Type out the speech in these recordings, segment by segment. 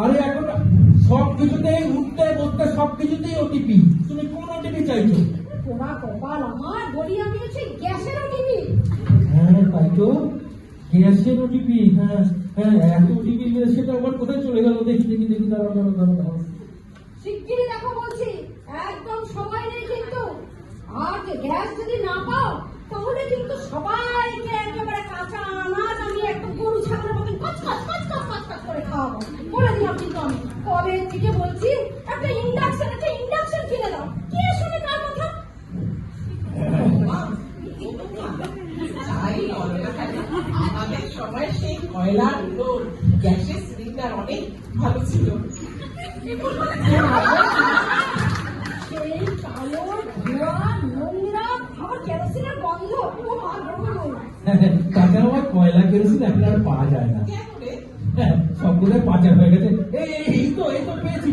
আরে এখন সব কিছুতেই উঠতে বসতে সব কিছুতেই ওটিপি। তুমি কোন ওটিপি চাইছো? হ্যাঁ তাই তো, গ্যাসের ওটিপি। হ্যাঁ হ্যাঁ, এত ওটিপি সেটা আবার কোথায় চলে গেল? দেখি দেখি দেখি, দাঁড়াও। শিগগিরই দেখো বলছি, একদম সময় নেই কিন্তু। আর যে গ্যাস যদি না পাও তাহলে কিন্তু সবাইকে একেবারে কাঁচা আনাজ আমি একটা গরু ছাগলের মতন কচ করে খাওয়াবো বলে দিলাম। কিন্তু আমি কবে থেকে বলছি একটা ইন্ডাকশন কিনে দাও, কে শুনে কার কথা? আমাদের সময় সেই কয়লার উনুন, গ্যাসের সিলিন্ডার অনেক ভালো ছিল। সেই কালো ধোঁয়া নোংরা আমার কেরোসিনের গন্ধ তাছাড়া আমার কয়লা কেরোসিন এখন আর পাওয়া যায় না, সব বোধহয় পাচার হয়ে গেছে। এই তো পেয়েছি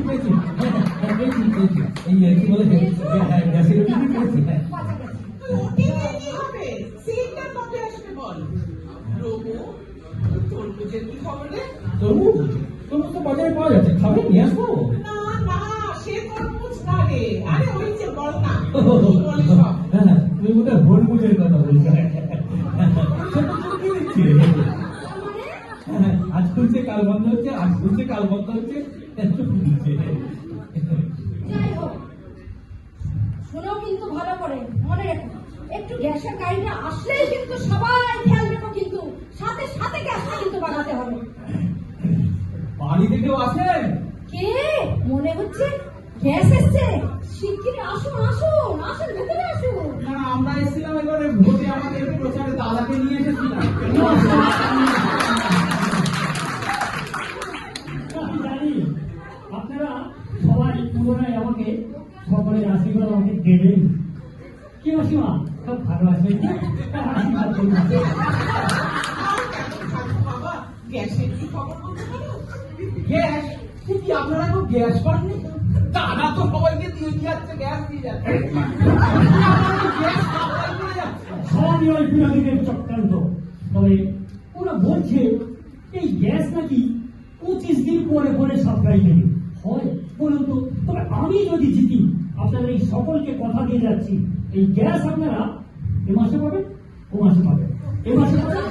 এই কি বলে গ্যাসের ওটিপি পেয়েছি। হ্যাঁ তরমুজ তো বাজারে পাওয়া যাচ্ছে, খাবে? নিয়ে আসবো? তুমি বোধ হয় হরমুজের কথা বলছো। আজ খুলছে কাল বন্ধ হচ্ছে, যাই হোক, শোনো কিন্তু ভালো করে মনে রেখো, একটু গ্যাসের গাড়িটা আসলেই কিন্তু সবাই খেয়াল রেখো, কিন্তু সাথে সাথে গ্যাসটা কিন্তু বানাতে হবে। বাড়ি থেকেও আসেন? কে মনে হচ্ছে গ্যাস এসছে? শিগগিরই আসুন ভেতরে আসুন। না আমরা এসেছিলাম এবারে ভোটে, আমাদের প্রচারে দাদাকে নিয়ে এসেছিলাম। জানি আপনারা সবাই পুনরায় আমাকে সকলের আশীর্বাদ আমাকে দেবেন। কি অসীমা সব ভালো আছে? গ্যাসের কি খবর বলতে পারো? গ্যাস কি আপনারা তো গ্যাস পাননি? দাদা তো সবাইকে দিয়ে যাচ্ছে, গ্যাস দিয়ে যাচ্ছে। সবই ওই বিরোধীদের চক্রান্ত। তবে ওরা বলছে এই গ্যাস নাকি 25 দিন পরে সাপ্লাই দেবে। হয় বলুন তো? তবে আমি যদি জিতি, আপনাদের এই সকলকে কথা দিয়ে যাচ্ছি, এই গ্যাস আপনারা এ মাসে পাবেন, ও মাসে পাবেন, এ মাসে পাবেন,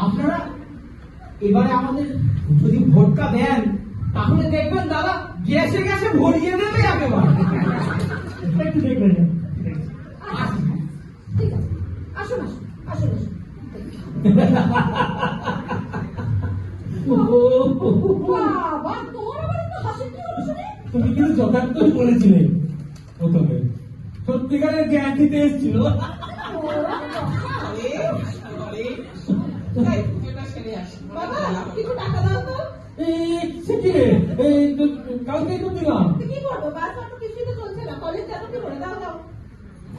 আপনারা এবারে আমাদের যদি ভোটটা দেন তাহলে দেখবেন দাদা গ্যাসে ভরিয়ে দেবে একেবারে। একটু দেখবেন। ঠিক আছে, আসুন। বাবা, তোমার আবার একটু হাসি কি হলো শুনে? তুমি কিন্তু যথার্থই বলেছিলে, প্রথমে সত্যিকারের জ্ঞান দিতে এসেছিল। কিছু টাকা দাও তো। কালকে তো দিলাম। কি করবো? বাস অটো কিছুই তো চলছে না, কলেজ যাবো কি করে? দাও।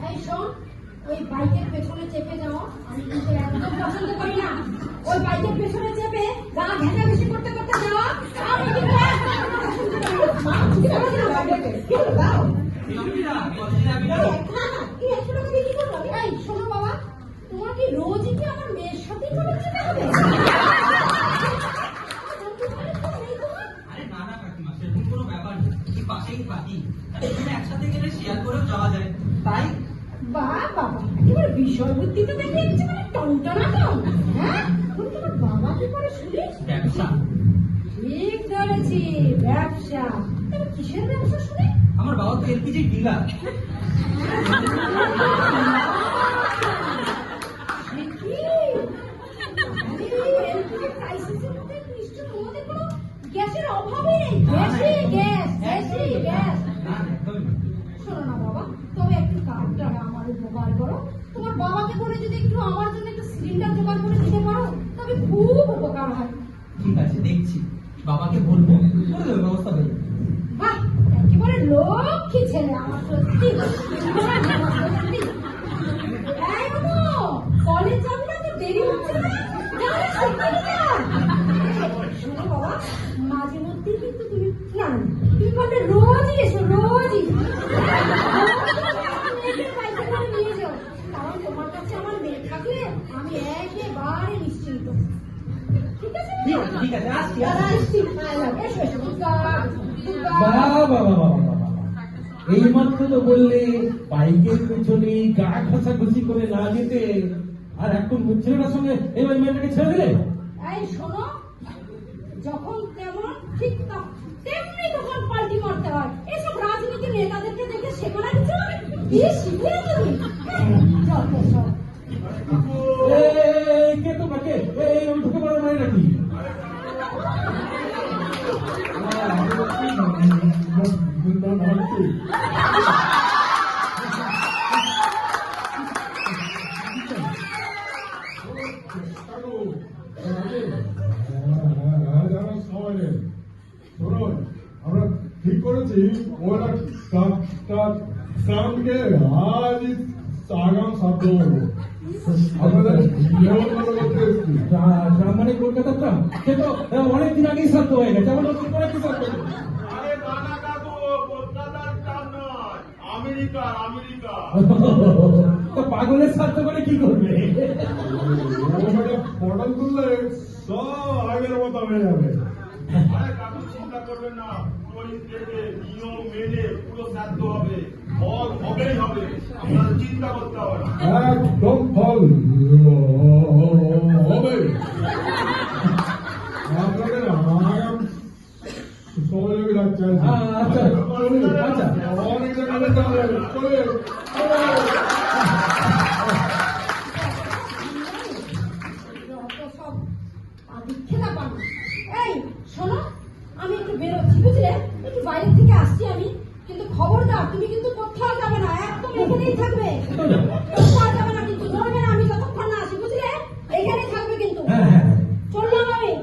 এই শোন, ওই বাইকের পেছনে চেপে যাও, আমি কিন্তু একদম পছন্দ করি না। ওই বাইকের পেছনে চেপে গা ঘেঁটা বেশি করতে যাওয়া আমি কিন্তু একদম পছন্দ করি না। দাও। এই শোনো বাবা, তোমার কি রোজই কি আমার মেয়ের সাথে করে যেতে হবে? আরে না কাকিমা, সেরকম কোনো ব্যাপার নেই, পাশেই থাকি, একসাথে গেলে শেয়ার করেও যাওয়া যায়, তাই। বাবা, একেবারে বিষয় বুদ্ধি তো দেখে একেবারে টনটনা। হ্যাঁ, তোমার বাবা কি করে শুনি? ব্যবসা। ঠিক ধরেছি, ব্যবসা। তবে কিসের ব্যবসা শুনি? আমার বাবা তো এলপিজি ডিলার। গ্যাসের অভাবে গ্যাস। শোনো না বাবা, তবে একটু কার্ডটা আমার উপকার করো। তোমার বাবাকে বলে যদি একটু আমার জন্য একটু সিলিন্ডার জোগাড় করে দিতে পারো তবে খুব উপকার হয়। ঠিক আছে, দেখছি, বাবাকে বলবো, করে দেবে ব্যবস্থা দেবে। বাহ, একেবারে লক্ষ্মী ছেলে আমার, সত্যি। কলেজ যাবি না তো দেরি হচ্ছে না? শোনো বাবা, মাঝে মধ্যে কিন্তু তুমি পারলে রোজই এসো, রোজই। ঠিক আছে আসছি দাদা আসছি। আসছি, এসো এসো, দুর্গা, দুর্গা। বাবা এইমাত্র তো বললে বাইকের পেছনে গা ঘষাঘষি করে না যেতে, আর এখন ছেলেটার সঙ্গে এবার মেয়েটাকে ছেড়ে দিলে। এই শোনো, যখন তেমন ঠিক তেমনি তখন পাল্টি মারতে হয়। এসব রাজনীতি নেতাদেরকে দেখে শেখানো কিছু দিয়ে শিখিয়ে তুমি যত সব। কে তো কাকে এই ঢুকে পড়ার মানে নাকি? আমরা ঠিক করেছি ওরা কামকে আজ আগাম সাধ্য করবো আপনাদের ট্রাম মানে কলকাতার ট্রাম, সে তো অনেকদিন আগেই সাধ্য হয়ে গেছে। আমার নতুন করে কি সাধ্য? আরে নানা কাকু, কলকাতার টান নয়, আমেরিকা। তো পাগলের সাধ্য করে কি করবে? পটল তুললে সব আগের মতো হয়ে যাবে। আরে কাকু চিন্তা করবেন না, পুরোহিত দেখে নিয়ম মেনে পুরো শ্রাদ্ধ হবে, ফল হবেই হবে, আপনাদের চিন্তা করতে হবে না। একদম ফল হবে। আপনাদের আগাম সহযোগিতা চাইছি। আচ্ছা আচ্ছা অনেক জায়গায় চলে যত সব আদিক্ষেতা পাবো। এই শোনো, আমি একটু বেরোচ্ছি বুঝলে, একটু বাইরে থেকে আসছি আমি, কিন্তু খবরদার তুমি কিন্তু কোথাও যাবে না, একদম এখানেই থাকবে, কোথাও যাবে না কিন্তু, ধরবে না আমি যতক্ষণ না আসি বুঝলে, এখানেই থাকবে কিন্তু। হ্যাঁ হ্যাঁ চললাম আমি।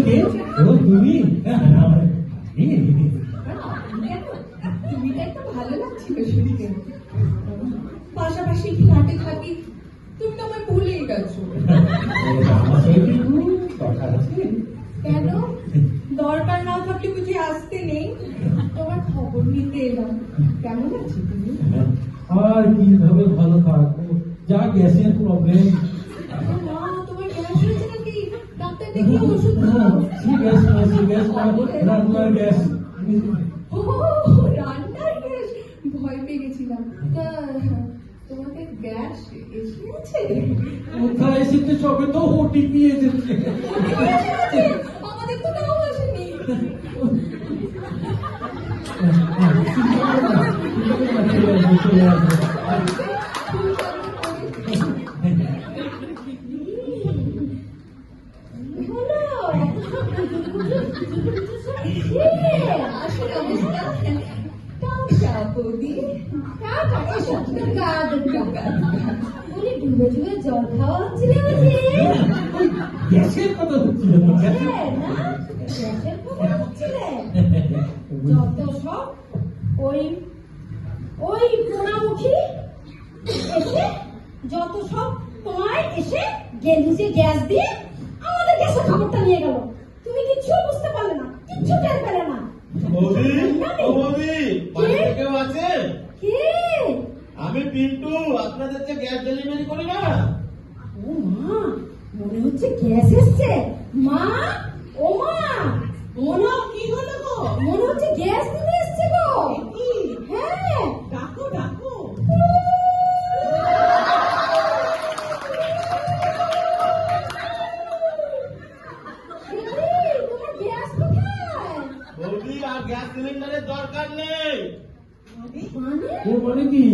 কে? ও তুমি? তুমিটাই তো ভালো লাগছিল শুনতে। পাশাপাশি ফ্ল্যাটে থাকি, তুমি তো আমায় ভুলেই গেছো। আমার সঙ্গে একটু দরকার আছে। কেন? দরকার না থাকলে বুঝি আসতে নেই? তোমার খবর নিতে এলাম। কেমন আছো তুমি? আর কিভাবে ভালো থাকবো, যা গ্যাসের প্রবলেম। মা, তোমার গ্যাস হয়েছে নাকি? ডাক্তার দেখে ওষুধ দাও। রান্নার গ্যাস। ও, রান্নার গ্যাস, ভয় পেয়ে গেছিলাম। তা তোমাদের গ্যাস এসেছে? কোথায় এসেছে? সবে তো ওটিপি এসেছে। আমাদের তো নাও আসেনি। জল খাওয়া হচ্ছিল বুঝি? গ্যাসের কথা হচ্ছিল না, গ্যাসের হ্যাঁ, না? গ্যাসের খবর হচ্ছিলে? যত সব ওই ওই পোড়ামুখী এসে যত সব তোমায় এসে গেলুসে গ্যাস দিয়ে আমাদের গ্যাসের খবরটা নিয়ে গেল। তুমি কিচ্ছু বুঝতে পারলে না, কিচ্ছু টের পেলে না। বৌদি, ও বৌদি, বাড়িতে কেউ আছেন? কে? আমি পিন্টু, আপনাদের যে গ্যাস ডেলিভারি করি না। ও মা, মনে হচ্ছে গ্যাস এসছে। মা, ও মা, কি হলো গো? মনে হচ্ছে গ্যাস দিতে এসছে গো। হ্যাঁ, ডাকো ডাকো। তোমার গ্যাস কোথায়? বৌদি, আর গ্যাস সিলিন্ডারের দরকার নেই। মানে? ও মানে কি?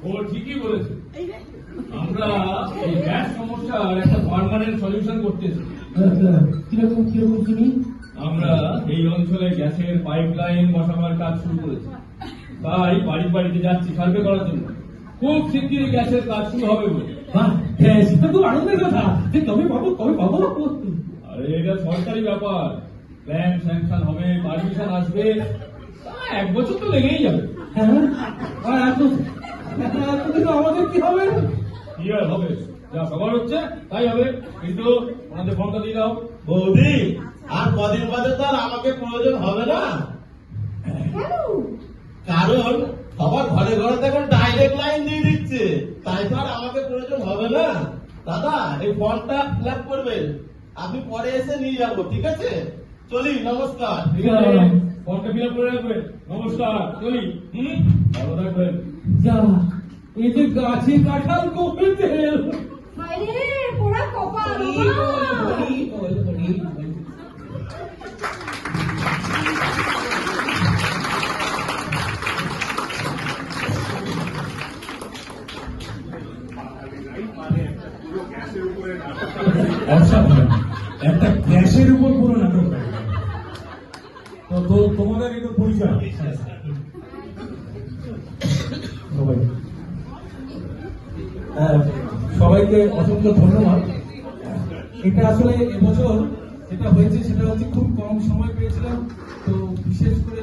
ও ঠিকই বলেছে। আমরা এই গ্যাস সমস্যার একটা পার্মানেন্ট সলিউশন করতেছি। কিরকম কিরকম চিনি? আমরা এই অঞ্চলে গ্যাসের পাইপলাইন বসাবার কাজ শুরু করেছি, তাই বাড়ি বাড়িতে যাচ্ছি সার্ভে করার জন্য। খুব শিগগিরই গ্যাসের কাজ শুরু হবে বলে। বাহ, সেটা তো আনন্দের কথা। যে কবে পাবো কবে পাবো? আর এটা সরকারি ব্যাপার, প্ল্যান স্যাংশন হবে, পারমিশন আসবে, তা 1 বছর তো লেগেই যাবে। হ্যাঁ, আর এতদিন আমাদের কি হবে? কি আর হবে, যা সবার হচ্ছে তাই হবে, কিন্তু ওনাদের ফোনটা দিয়ে দাও। বৌদি আর কদিন বাদে তো আর আমাকে প্রয়োজন হবে না, কেন? কারণ সবার ঘরে ঘরে তো এখন ডাইরেক্ট লাইন দিয়ে দিচ্ছে, তাই তো আর আমাকে প্রয়োজন হবে না। দাদা এই ফর্মটা ফিল আপ করবেন, আপনি পরে এসে নিয়ে যাবো, ঠিক আছে? চলি, নমস্কার। ঠিক আছে, ফোনটা ফিল আপ করে রাখবেন। নমস্কার, চলি। ভালো থাকবেন। যা, এই যে গাছে কাঁঠাল কমেছে। হায়রে পোড়া কপাল অসাধারণ, একটা গ্যাসের উপর পুরো নাটক। তো তোমাদের একটু পরিচয় সবাই। সবাইকে অসংখ্য ধন্যবাদ। এটা আসলে এবছর যেটা হয়েছে সেটা হচ্ছে খুব কম সময় পেয়েছিলাম, তো বিশেষ করে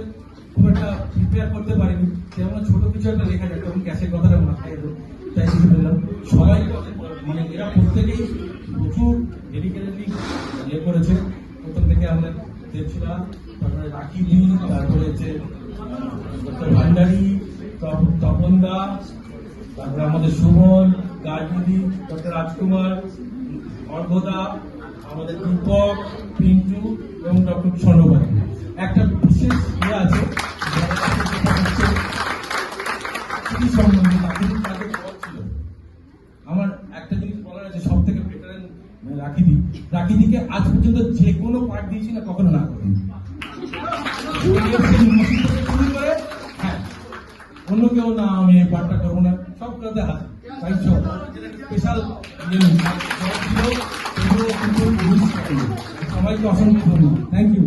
খুব একটা প্রিপেয়ার করতে পারিনি। যেমন ছোট কিছু একটা লেখা যায়, তখন গ্যাসের কথাটা মাথায় এলো, তাই কিছু বললাম। সবাই এরা প্রত্যেকেই প্রচুর ডেডিকেটেডলি ইয়ে করেছে। প্রথম থেকে আমাদের দেবশিলা, তারপরে রাকিবি, তারপরে হচ্ছে ডক্টর ভান্ডারী, তপনদা, তারপরে আমাদের সুমন, গাজী, ডক্টর রাজকুমার, অর্ঘদা, আমাদের দীপক, পিন্টু এবং ডক্টর স্বর্ণবাদী। একটা বিশেষ ইয়ে আছে কি সম্বন্ধে তাকে খবর ছিল। আমার একটা জিনিস বলার আছে, সব থেকে বেটার রাকিদিকে আজ পর্যন্ত যে কোনো পার্ট দিয়েছি না, কখনো না করেন। শুরু করে হ্যাঁ অন্য কেউ না, আমি এই পার্টটা করবো না, সব করতে হাতে স্পেশাল সবাইকে অসংখ্য ধন্যবাদ। Thank you.